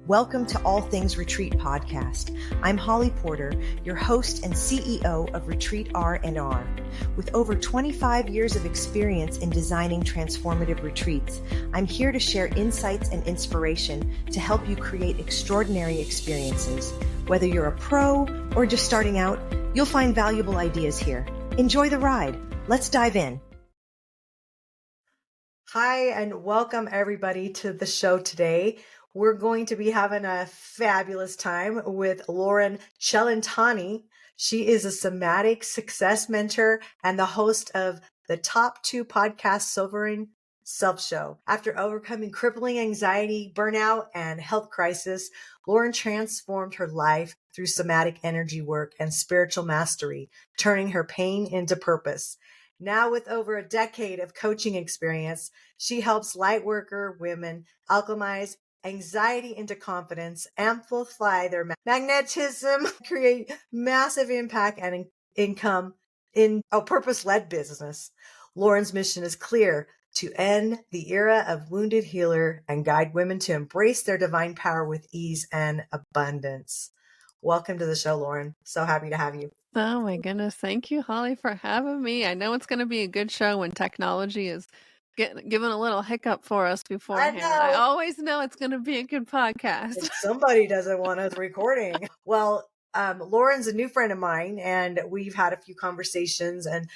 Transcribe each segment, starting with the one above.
Welcome to All Things Retreat Podcast. I'm Holly Porter, your host and CEO of Retreat R&R. With over 25 years of experience in designing transformative retreats, I'm here to share insights and inspiration to help you create extraordinary experiences. Whether you're a pro or just starting out, you'll find valuable ideas here. Enjoy the ride. Let's dive in. Hi, and welcome everybody to the show today. We're going to be having a fabulous time with Loren Cellentani. She is a somatic success mentor and the host of the top 2 podcast Sovereign Self Show. After overcoming crippling anxiety, burnout, and health crisis, Loren transformed her life through somatic energy work and spiritual mastery, turning her pain into purpose. Now, with over a decade of coaching experience, she helps lightworker women alchemize anxiety into confidence, amplify their magnetism, create massive impact and income in a purpose-led business. Loren's mission is clear: to end the era of wounded healer and guide women to embrace their divine power with ease and abundance. Welcome to the show, Loren. So happy to have you. Oh my goodness. Thank you, Holly, for having me. I know it's going to be a good show when technology is giving a little hiccup for us beforehand. I always know it's going to be a good podcast. If somebody doesn't want us recording. Well, Loren's a new friend of mine, and we've had a few conversations, and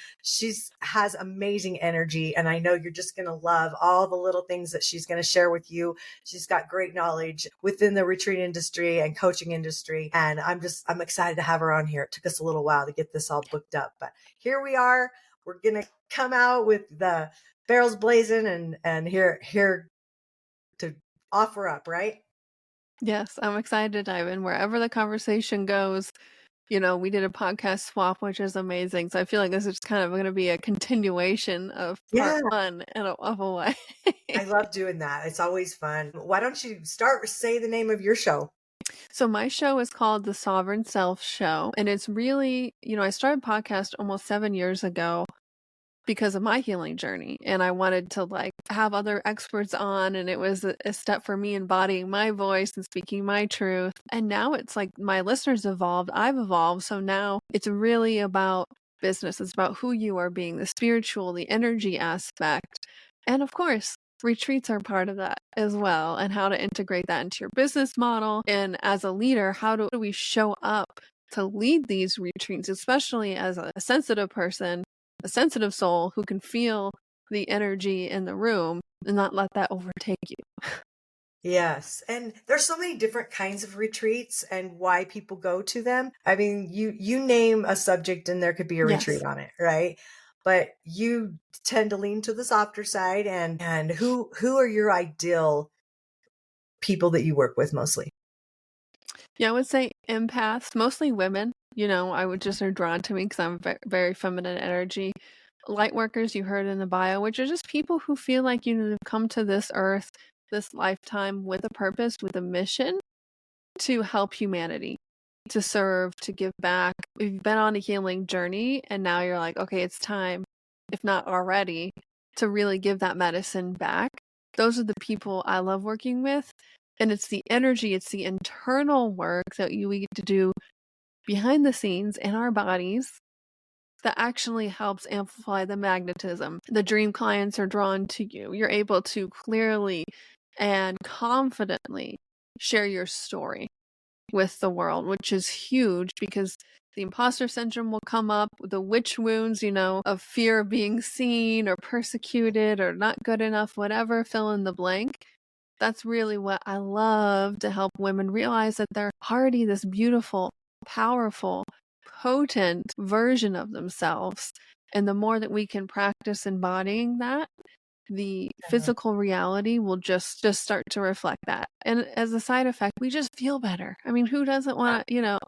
has amazing energy. And I know you're just going to love all the little things that she's going to share with you. She's got great knowledge within the retreat industry and coaching industry. And I'm excited to have her on here. It took us a little while to get this all booked up, but here we are. We're going to come out with the barrels blazing and here to offer up, right? Yes, I'm excited to dive in wherever the conversation goes. You know, we did a podcast swap, which is amazing. So I feel like this is kind of going to be a continuation of part one of a way. I love doing that. It's always fun. Why don't you say the name of your show? So my show is called The Sovereign Self Show. And it's really, I started podcast almost 7 years ago because of my healing journey. And I wanted to have other experts on, and it was a step for me embodying my voice and speaking my truth. And now it's like my listeners evolved, I've evolved. So now it's really about business. It's about who you are being, the spiritual, the energy aspect. And of course, retreats are part of that as well, and how to integrate that into your business model. And as a leader, how do we show up to lead these retreats, especially as a sensitive person, a sensitive soul who can feel the energy in the room and not let that overtake you. Yes. And there's so many different kinds of retreats and why people go to them. I mean, you name a subject and there could be a retreat on it, right? But you tend to lean to the softer side. And who are your ideal people that you work with mostly? Yeah, I would say empaths, mostly women. I would just are drawn to me because I'm very feminine energy. Light workers, you heard in the bio, which are just people who feel like they've come to this earth, this lifetime with a purpose, with a mission to help humanity, to serve, to give back. If you've been on a healing journey and now you're like, okay, it's time, if not already, to really give that medicine back. Those are the people I love working with. And it's the energy, it's the internal work that we get to do behind the scenes in our bodies that actually helps amplify the magnetism. The dream clients are drawn to you. You're able to clearly and confidently share your story with the world, which is huge because the imposter syndrome will come up, the witch wounds, of fear of being seen or persecuted or not good enough, whatever, fill in the blank. That's really what I love, to help women realize that they're already this beautiful, powerful, potent version of themselves. And the more that we can practice embodying that, the physical reality will just start to reflect that. And as a side effect, we just feel better. I mean, who doesn't want to,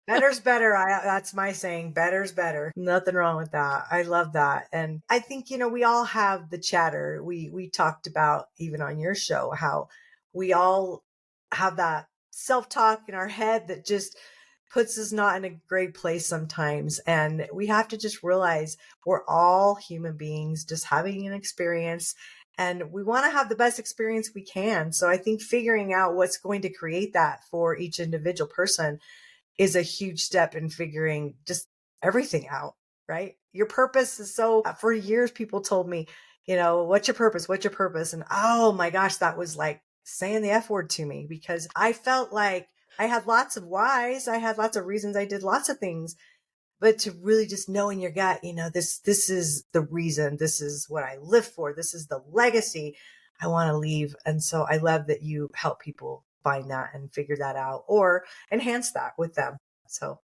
Better's better. That's my saying. Better's better. Nothing wrong with that. I love that. And I think, we all have the chatter. We talked about, even on your show, how we all have that self-talk in our head that just puts us not in a great place sometimes. And we have to just realize we're all human beings just having an experience. and we want to have the best experience we can. So I think figuring out what's going to create that for each individual person is a huge step in figuring just everything out, right? Your purpose is so, for years, people told me, what's your purpose? What's your purpose? And oh my gosh, that was like saying the F word to me, because I felt like I had lots of whys. I had lots of reasons. I did lots of things, but to really just know in your gut, this is the reason, this is what I live for. This is the legacy I want to leave. And so I love that you help people find that and figure that out or enhance that with them. So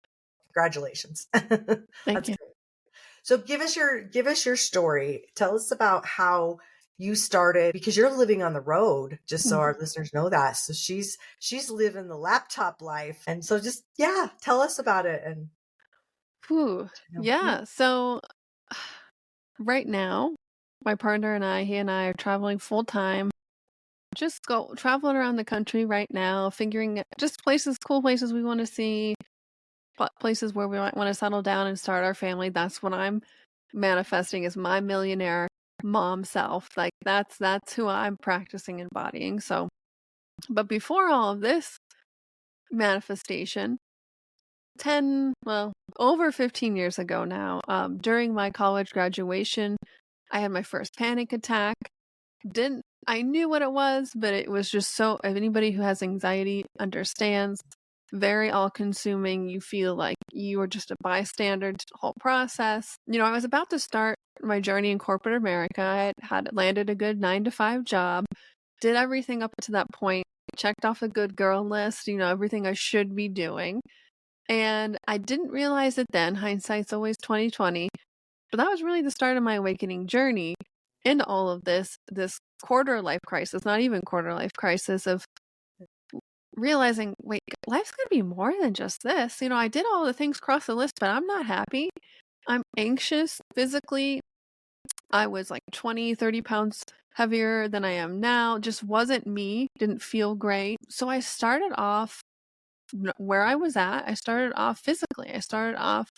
congratulations. Thank That's you. great. So give us your story. Tell us about how you started, because you're living on the road, just so our listeners know that. So she's living the laptop life. And so just, yeah, tell us about it. And Whew. yeah. Yeah. So right now, my partner and he and I are traveling full time. Just go traveling around the country right now, figuring just cool places we want to see, places where we might want to settle down and start our family. That's what I'm manifesting as my millionaire mom self. Like that's who I'm practicing embodying. So, but before all of this manifestation, over 15 years ago now, during my college graduation, I had my first panic attack. I knew what it was, but it was just so, if anybody who has anxiety understands, very all-consuming. You feel like you are just a bystander to the whole process. I was about to start my journey in corporate America. I had landed a good 9-to-5 job, did everything up to that point, checked off the good girl list, everything I should be doing. And I didn't realize it then. Hindsight's always 2020. But that was really the start of my awakening journey into all of this quarter life crisis, not even quarter life crisis, of realizing, wait, life's going to be more than just this. I did all the things across the list, but I'm not happy. I'm anxious physically. I was like 20, 30 pounds heavier than I am now. Just wasn't me. Didn't feel great. So I started off where I was at. I started off physically. I started off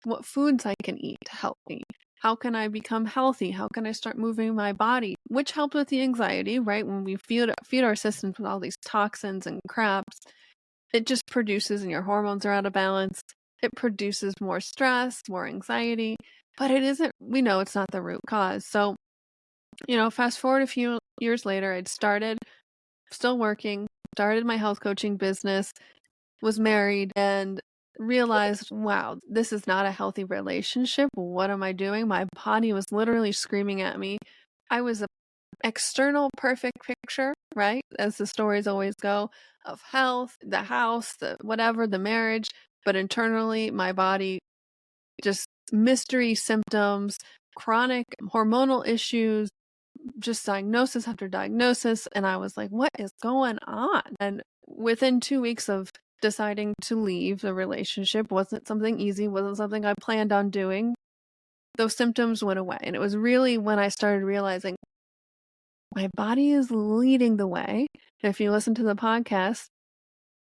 what foods I can eat to help me. How can I become healthy? How can I start moving my body? Which helped with the anxiety, right? When we feed our systems with all these toxins and craps, it just produces, and your hormones are out of balance. It produces more stress, more anxiety, but we know it's not the root cause. So, fast forward a few years later, I'd still working, started my health coaching business, was married, and realized, wow, this is not a healthy relationship. What am I doing? My body was literally screaming at me. I was an external perfect picture, right? As the stories always go, of health, the house, the whatever, the marriage. But internally, my body just mystery symptoms, chronic hormonal issues, just diagnosis after diagnosis. And I was like, what is going on? And within 2 weeks of deciding to leave the relationship, wasn't something easy, wasn't something I planned on doing, those symptoms went away. And it was really when I started realizing my body is leading the way. And if you listen to the podcast,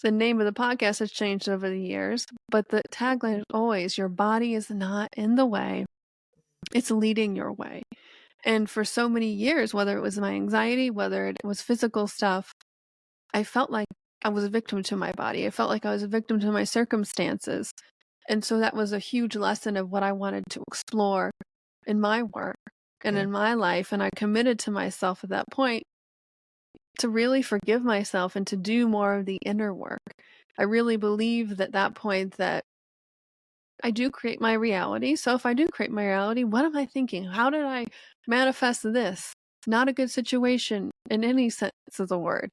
the name of the podcast has changed over the years, but the tagline is always, your body is not in the way, it's leading your way. And for so many years, whether it was my anxiety, whether it was physical stuff, I felt like I was a victim to my body. I felt like I was a victim to my circumstances. And so that was a huge lesson of what I wanted to explore in my work and in my life. And I committed to myself at that point to really forgive myself and to do more of the inner work. I really believed at that point that I do create my reality. So if I do create my reality, what am I thinking? How did I manifest this? Not a good situation in any sense of the word.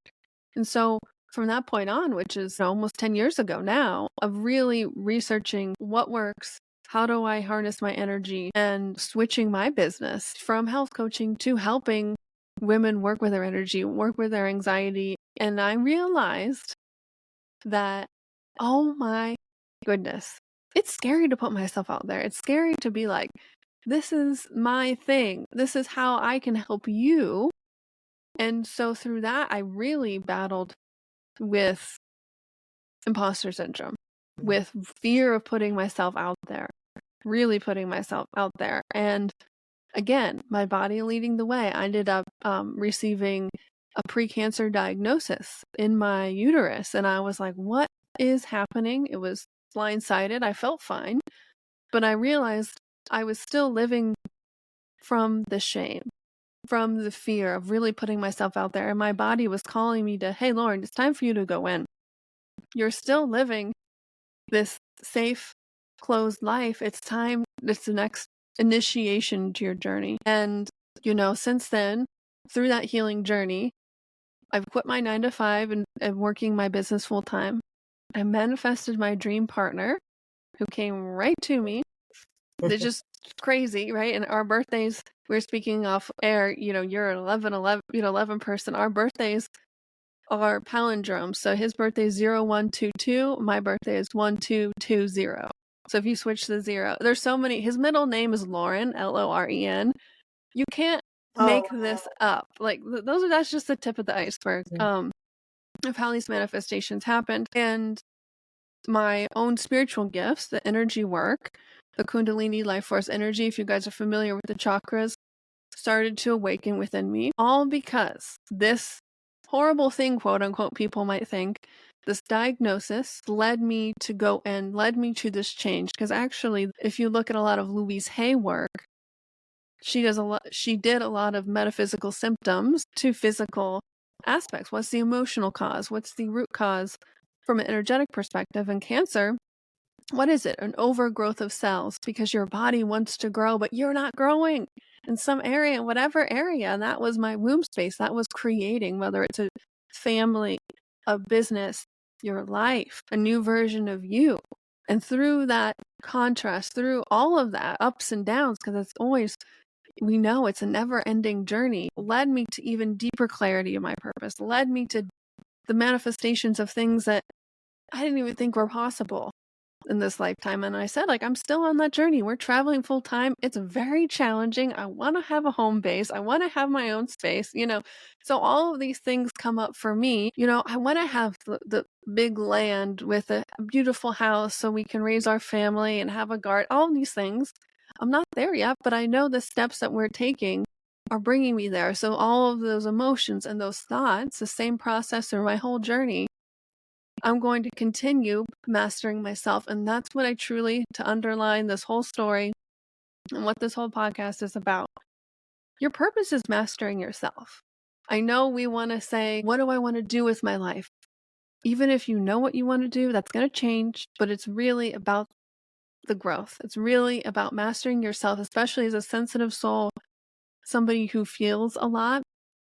And so from that point on, which is almost 10 years ago now, of really researching what works, how do I harness my energy, and switching my business from health coaching to helping women work with their energy, work with their anxiety. And I realized that, oh my goodness, it's scary to put myself out there. It's scary to be like, this is my thing. This is how I can help you. And so through that, I really battled with imposter syndrome, with fear of putting myself out there, really putting myself out there. And again, my body leading the way. I ended up receiving a pre-cancer diagnosis in my uterus. And I was like, what is happening? It was blindsided. I felt fine, but I realized I was still living from the shame, from the fear of really putting myself out there. And my body was calling me to, hey, Lauren, it's time for you to go in. You're still living this safe, closed life. It's time. It's the next initiation to your journey. And, since then, through that healing journey, I've quit my 9 to 5 and working my business full time. I manifested my dream partner who came right to me. It's just crazy, right? And our birthdays, we're speaking off air, you're an 11 person. Our birthdays are palindromes. So his birthday is 0122. My birthday is 1220. So if you switch the 0, there's so many. His middle name is Loren, Loren. You can't make this up. Like that's just the tip of the iceberg of how these manifestations happened. And my own spiritual gifts, the energy work, the Kundalini life force energy, if you guys are familiar with the chakras, started to awaken within me, all because this horrible thing, quote unquote, people might think, this diagnosis led me to go and led me to this change. Because actually, if you look at a lot of Louise Hay work, she did a lot of metaphysical symptoms to physical aspects. What's the emotional cause? What's the root cause from an energetic perspective? And cancer, what is it? An overgrowth of cells, because your body wants to grow, but you're not growing in some area, whatever area. And that was my womb space. That was creating, whether it's a family, a business, your life, a new version of you. And through that contrast, through all of that ups and downs, because it's always, we know it's a never ending journey, led me to even deeper clarity of my purpose, led me to the manifestations of things that I didn't even think were possible in this lifetime. And I said, I'm still on that journey. We're traveling full time. It's very challenging. I want to have a home base. I want to have my own space, so all of these things come up for me. I want to have the big land with a beautiful house so we can raise our family and have a garden, all these things. I'm not there yet, but I know the steps that we're taking are bringing me there. So all of those emotions and those thoughts, the same process through my whole journey, I'm going to continue mastering myself. And that's what I truly, to underline this whole story and what this whole podcast is about. Your purpose is mastering yourself. I know we want to say, what do I want to do with my life? Even if you know what you want to do, that's going to change, but it's really about the growth. It's really about mastering yourself, especially as a sensitive soul, somebody who feels a lot.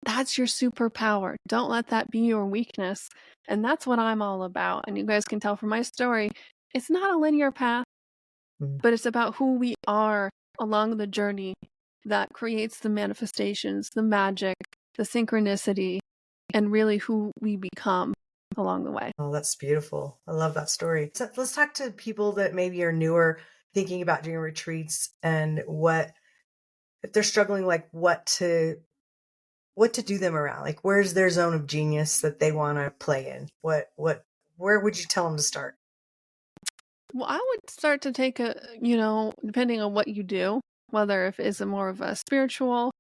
That's your superpower. Don't let that be your weakness. And that's what I'm all about. And you guys can tell from my story, it's not a linear path, but it's about who we are along the journey that creates the manifestations, the magic, the synchronicity, and really who we become along the way. Oh, that's beautiful. I love that story. So let's talk to people that maybe are newer, thinking about doing retreats, and if they're struggling, what to do them around. Where's their zone of genius that they want to play in? Where would you tell them to start? Well, I would start to take depending on what you do, whether if it's more of a spiritual,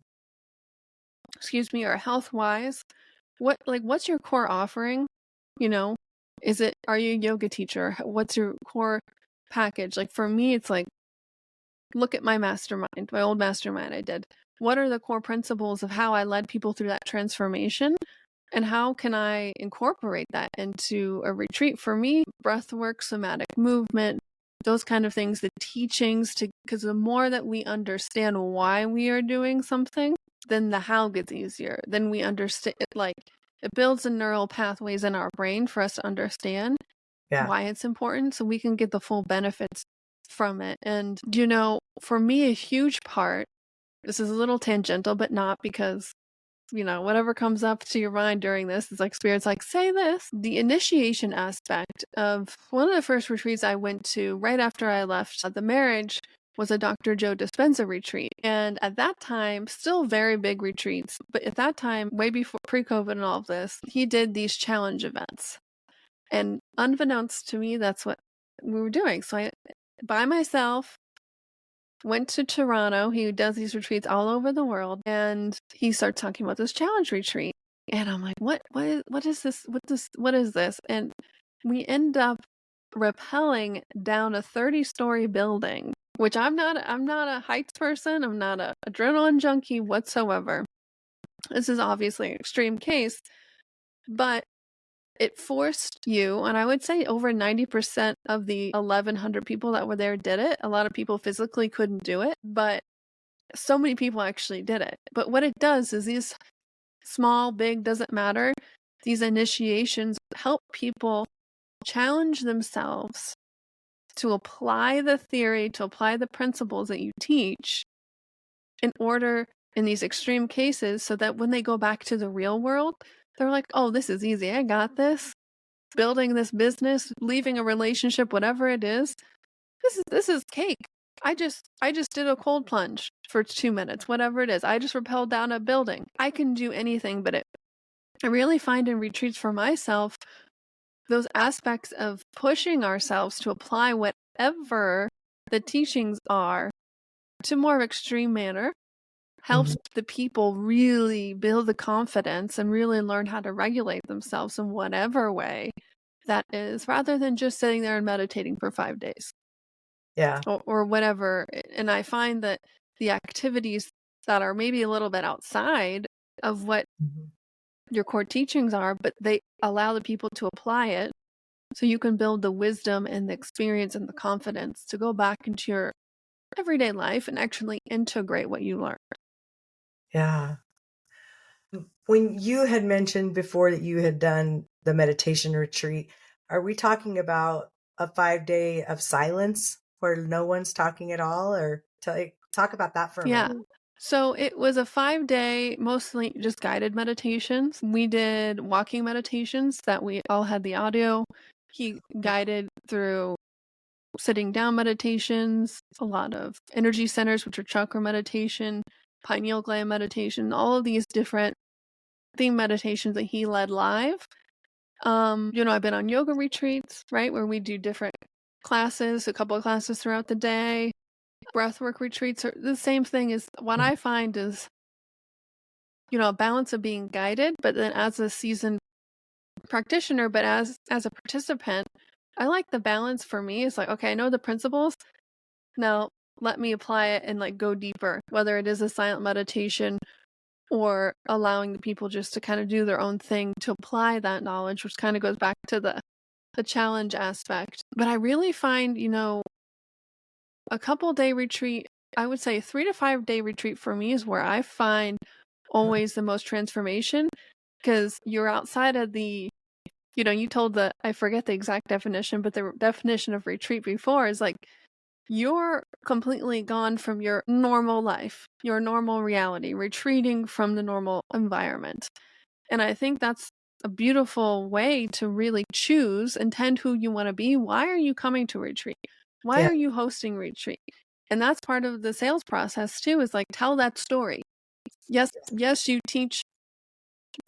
or health-wise, what's your core offering? Are you a yoga teacher? What's your core package? For me, it's look at my mastermind, my old mastermind I did. What are the core principles of how I led people through that transformation? And how can I incorporate that into a retreat? For me, breath work, somatic movement, those kind of things, the teachings, because the more that we understand why we are doing something, then the how gets easier. Then we understand it builds the neural pathways in our brain for us to understand why it's important, so we can get the full benefits from it. And for me, a huge part, this is a little tangential, but not, because whatever comes up to your mind during this is Spirit's say this. The initiation aspect of one of the first retreats I went to right after I left the marriage was a Dr. Joe Dispenza retreat. And at that time, still very big retreats, but at that time, way before pre-COVID and all of this, he did these challenge events. And unbeknownst to me, that's what we were doing. So I, by myself, went to Toronto. He does these retreats all over the world, and he starts talking about this challenge retreat. And I'm like, what is this? What is this? And we end up rappelling down a 30-story building, which I'm not a heights person. I'm not a adrenaline junkie whatsoever. This is obviously an extreme case, but it forced you, and I would say over 90% of the 1,100 people that were there did it. A lot of people physically couldn't do it, but so many people actually did it. But what it does is these small, big, doesn't matter, these initiations help people challenge themselves to apply the theory, to apply the principles that you teach in order in these extreme cases, so that when they go back to the real world, they're like, oh, this is easy. I got this. Building this business, leaving a relationship, whatever it is, this is cake. I just did a cold plunge for 2 minutes, whatever it is. I just rappelled down a building. I can do anything, but I really find in retreats for myself, those aspects of pushing ourselves to apply whatever the teachings are to more extreme manner helps the people really build the confidence and really learn how to regulate themselves in whatever way that is, rather than just sitting there and meditating for 5 days. Yeah. Or whatever. And I find that the activities that are maybe a little bit outside of what your core teachings are, but they allow the people to apply it, so you can build the wisdom and the experience and the confidence to go back into your everyday life and actually integrate what you learn. Yeah. When you had mentioned before that you had done the meditation retreat, are we talking about a 5 day of silence where no one's talking at all? Or talk about that for a Yeah. minute. So it was a 5-day, mostly just guided meditations. We did walking meditations that we all had the audio. He guided through sitting down meditations, a lot of energy centers, which are chakra meditation, pineal gland meditation, all of these different theme meditations that he led live. I've been on yoga retreats, right, where we do different classes, a couple of classes throughout the day. Breathwork retreats are the same thing. Is what I find is, a balance of being guided, but then as a seasoned practitioner, but as a participant, I like the balance. For me is like, okay, I know the principles. Now let me apply it and like go deeper, whether it is a silent meditation or allowing the people just to kind of do their own thing to apply that knowledge, which kind of goes back to the challenge aspect. But I really find, a couple-day retreat, I would say 3 to 5 day retreat for me is where I find always the most transformation, because you're outside of the, you told I forget the exact definition, but the definition of retreat before is like, you're completely gone from your normal life, your normal reality, retreating from the normal environment. And I think that's a beautiful way to really choose and tend who you want to be. Why are you coming to retreat? Why Yeah. are you hosting retreat? And that's part of the sales process too, is like, tell that story. Yes, you teach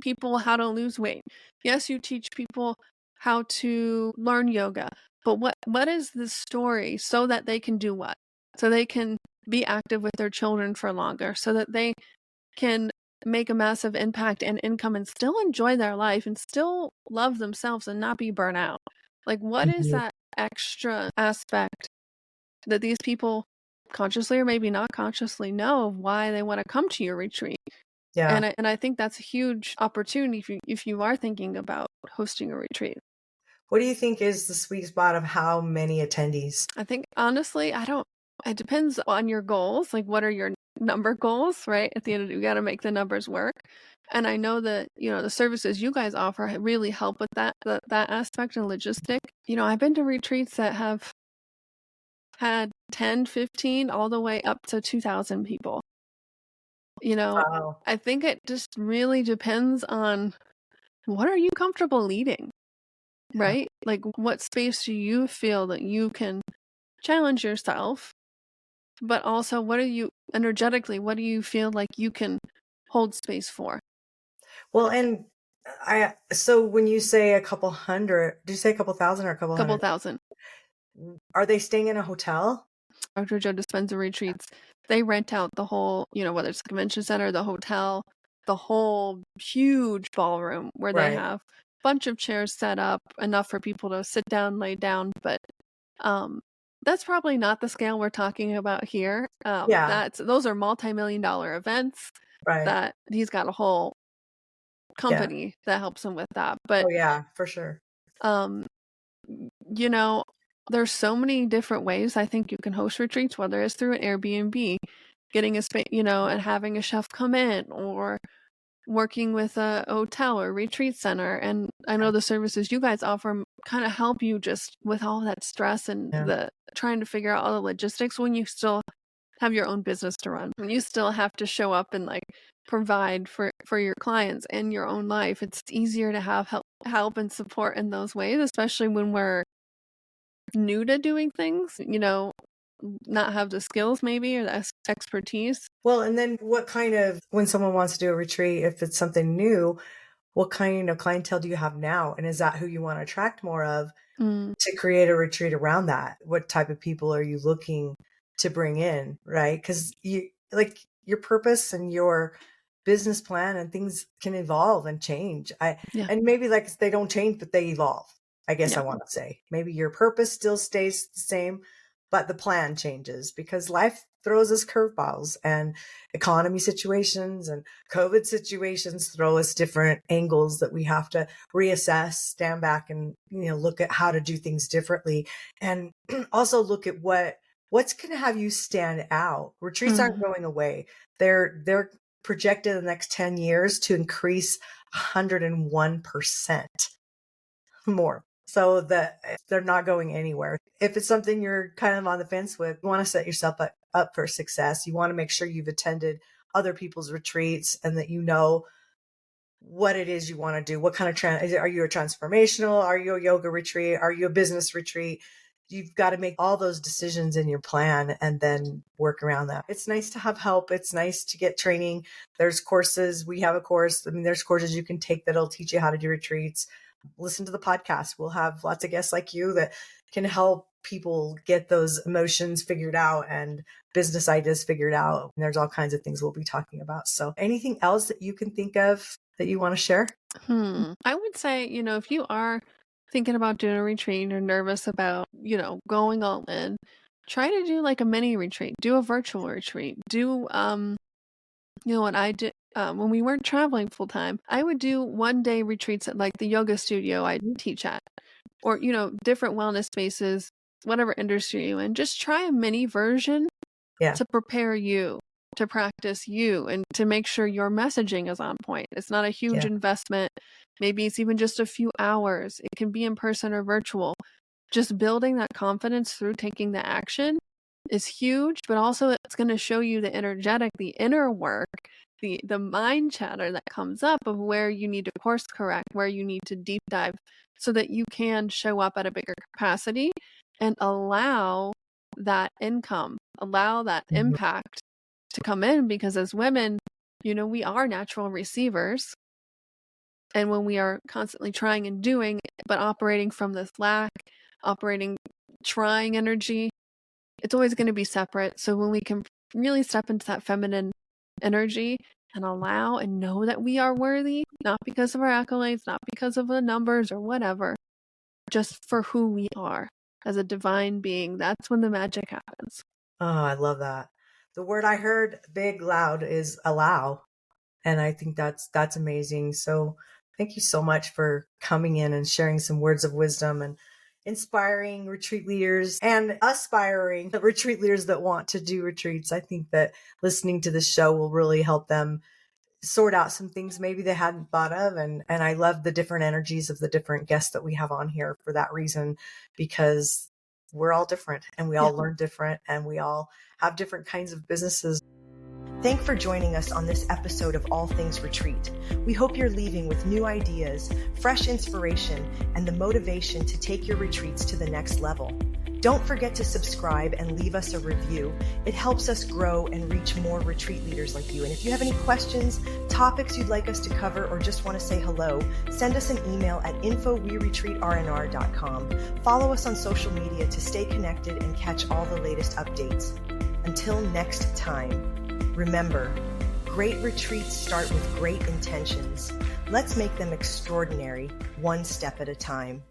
people how to lose weight. Yes, you teach people how to learn yoga. But what is the story, so that they can do what? So they can be active with their children for longer, so that they can make a massive impact and income and still enjoy their life and still love themselves and not be burnt out. Like, what is that extra aspect that these people consciously or maybe not consciously know of why they want to come to your retreat? Yeah. And I think that's a huge opportunity if you are thinking about hosting a retreat. What do you think is the sweet spot of how many attendees? I think honestly, it depends on your goals. Like, what are your number goals, right? At the end of the day, you got to make the numbers work. And I know that, the services you guys offer really help with that aspect and logistic. I've been to retreats that have had 10, 15, all the way up to 2,000 people. Wow. I think it just really depends on, what are you comfortable leading, Yeah. right? Like, what space do you feel that you can challenge yourself, but also what do you feel like you can hold space for? Well, and so when you say a couple hundred, did you say a couple thousand or a couple Couple hundred? thousand. Are they staying in a hotel? Dr. Joe Dispenza retreats, they rent out the whole, whether it's the convention center, the hotel, the whole huge ballroom where they Right. have a bunch of chairs set up, enough for people to sit down, lay down. But that's probably not the scale we're talking about here. Yeah. Those are multi-million-dollar events Right. that he's got a whole Yeah. company that helps him with that. But Oh yeah, for sure. you know, there's so many different ways I think you can host retreats, whether it's through an Airbnb, getting a space, and having a chef come in, or working with a hotel or retreat center. And I know the services you guys offer kind of help you just with all that stress and Yeah. the trying to figure out all the logistics when you still have your own business to run, when you still have to show up and like provide for your clients and your own life. It's easier to have help and support in those ways, especially when we're new to doing things, not have the skills maybe or the expertise. Well, and then when someone wants to do a retreat, if it's something new, what kind of clientele do you have now? And is that who you want to attract more of Mm, to create a retreat around that? What type of people are you looking to bring in, right? Because your purpose and your business plan and things can evolve and change. yeah, And maybe like they don't change, but they evolve. I guess yeah. I want to say maybe your purpose still stays the same, but the plan changes because life throws us curveballs, and economy situations and COVID situations throw us different angles that we have to reassess, stand back, and look at how to do things differently, and also look at what's going to have you stand out. Retreats aren't Mm, going away. They're projected in the next 10 years to increase 101% more. So that they're not going anywhere. If it's something you're kind of on the fence with, you want to set yourself up for success. You want to make sure you've attended other people's retreats and that you know what it is you want to do. What kind of are you a transformational? Are you a yoga retreat? Are you a business retreat? You've got to make all those decisions in your plan and then work around that. It's nice to have help. It's nice to get training. There's courses. We have a course. I mean, there's courses you can take that'll teach you how to do retreats. Listen to the podcast. We'll have lots of guests like you that can help people get those emotions figured out and business ideas figured out. And there's all kinds of things we'll be talking about. So anything else that you can think of that you want to share? I would say, if you are thinking about doing a retreat or nervous about, going all in, try to do like a mini retreat, do a virtual retreat, do, what I did when we weren't traveling full time, I would do 1-day retreats at like the yoga studio I teach at, or, different wellness spaces, whatever industry you're in. Just try a mini version Yeah. to prepare you, to practice you, and to make sure your messaging is on point. It's not a huge investment. Maybe it's even just a few hours. It can be in person or virtual. Just building that confidence through taking the action is huge, but also it's going to show you the energetic, the inner work, the mind chatter that comes up of where you need to course correct, where you need to deep dive so that you can show up at a bigger capacity and allow that income, allow that impact to come in, because as women, we are natural receivers. And when we are constantly trying and doing, but operating from this lack, trying energy, it's always going to be separate. So when we can really step into that feminine energy and allow and know that we are worthy, not because of our accolades, not because of the numbers or whatever, just for who we are as a divine being, that's when the magic happens. Oh, I love that. The word I heard big loud is allow. And I think that's amazing. So thank you so much for coming in and sharing some words of wisdom and inspiring retreat leaders and aspiring retreat leaders that want to do retreats. I think that listening to this show will really help them sort out some things maybe they hadn't thought of. And I love the different energies of the different guests that we have on here for that reason, because we're all different and we all learn different and we all have different kinds of businesses. Thanks for joining us on this episode of All Things Retreat. We hope you're leaving with new ideas, fresh inspiration, and the motivation to take your retreats to the next level. Don't forget to subscribe and leave us a review. It helps us grow and reach more retreat leaders like you. And if you have any questions, topics you'd like us to cover, or just want to say hello, send us an email at info@weretreatrnr.com. Follow us on social media to stay connected and catch all the latest updates. Until next time, remember, great retreats start with great intentions. Let's make them extraordinary, one step at a time.